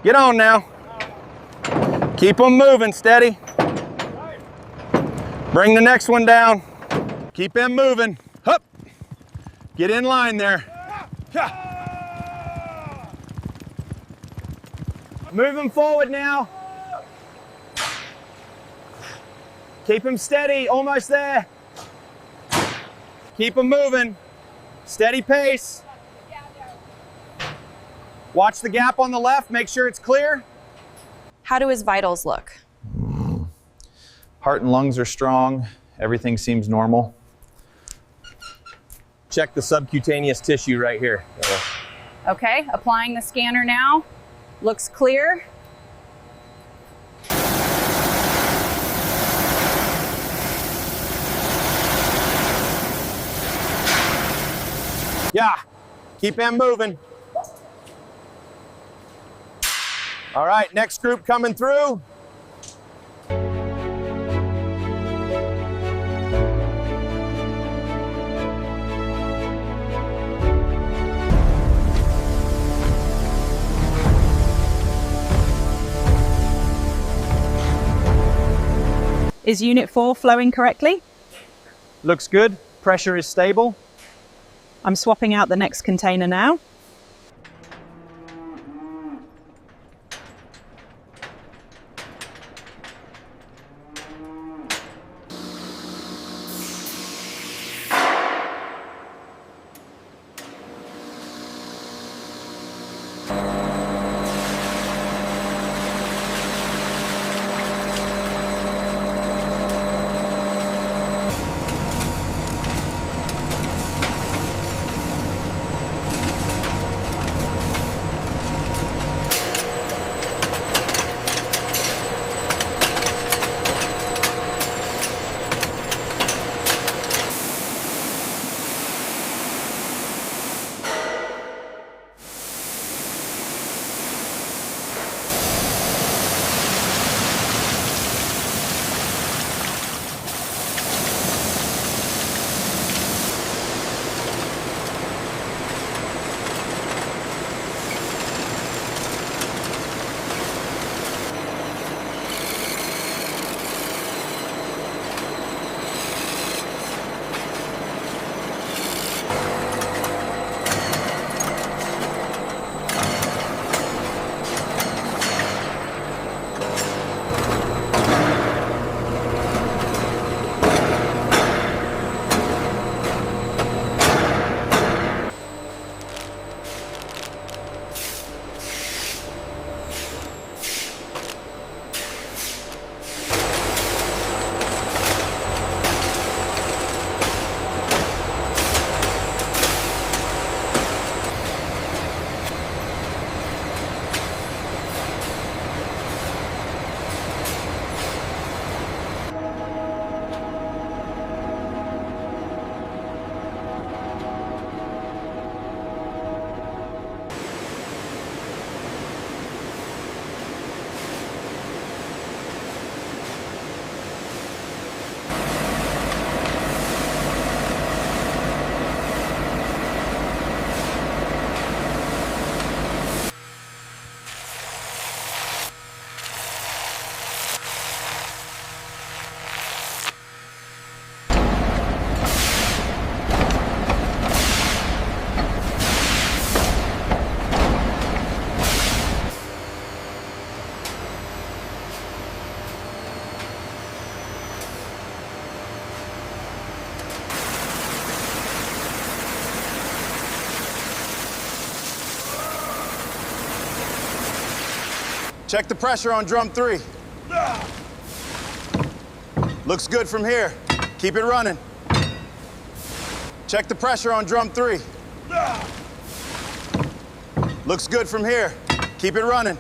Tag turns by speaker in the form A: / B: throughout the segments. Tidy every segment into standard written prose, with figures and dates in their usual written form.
A: Get on now. Keep them moving, steady. Bring the next one down. Keep them moving. Hup. Get in line there. Moving forward now. Keep them steady, almost there. Keep them moving. Steady pace. Watch the gap on the left, make sure it's clear.
B: How do his vitals look?
A: Heart and lungs are strong. Everything seems normal. Check the subcutaneous tissue right here.
B: Okay, applying the scanner now. Looks clear.
A: Yeah, keep them moving. All right, next group coming through.
C: Is Unit 4 flowing correctly?
A: Looks good, pressure is stable.
C: I'm swapping out the next container now.
D: Check the pressure on drum 3. Looks good from here. Keep it running. Check the pressure on drum 3. Looks good from here. Keep it running.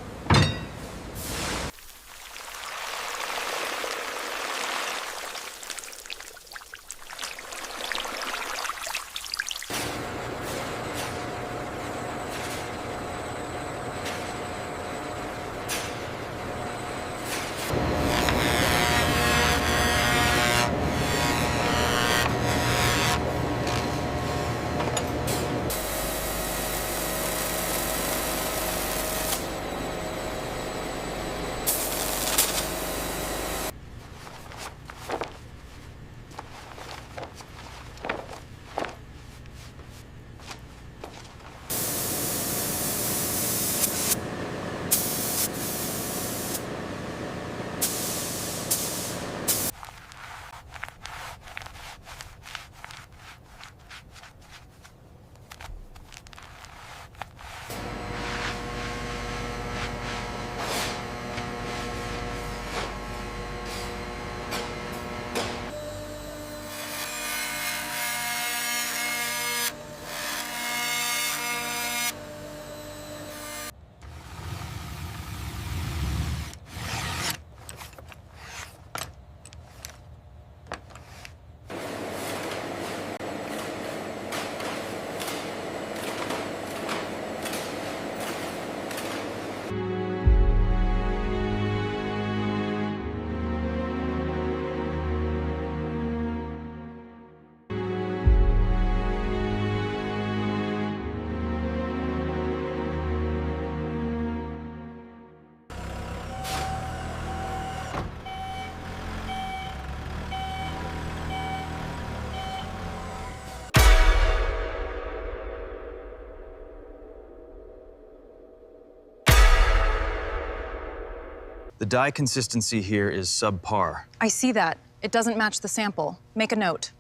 E: The dye consistency here is subpar.
F: I see that. It doesn't match the sample. Make a note.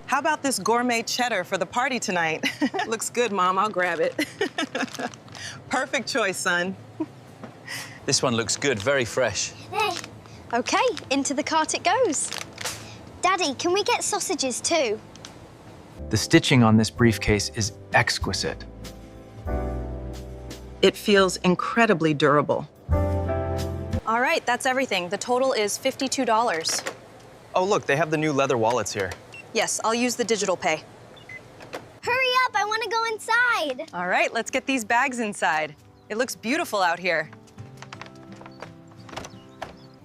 G: How about this gourmet cheddar for the party tonight? Looks good, Mom. I'll grab it. Perfect choice, son.
E: This one looks good, very fresh.
H: Hey. Okay, into the cart it goes. Daddy, can we get sausages too?
I: The stitching on this briefcase is exquisite.
G: It feels incredibly durable.
F: All right, that's everything. The total is $52.
E: Oh, look, they have the new leather wallets here.
F: Yes, I'll use the digital pay.
H: Hurry up, I want to go inside.
F: All right, let's get these bags inside. It looks beautiful out here.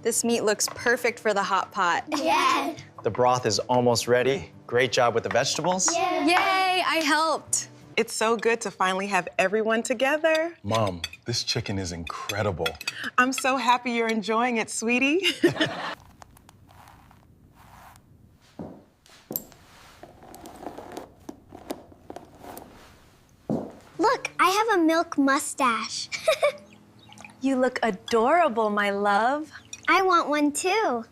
F: This meat looks perfect for the hot pot.
H: Yeah.
J: The broth is almost ready. Great job with the vegetables.
H: Yeah.
F: Yay, I helped.
G: It's so good to finally have everyone together.
K: Mom, this chicken is incredible.
G: I'm so happy you're enjoying it, sweetie.
H: Look, I have a milk mustache.
F: You look adorable, my love.
H: I want one too.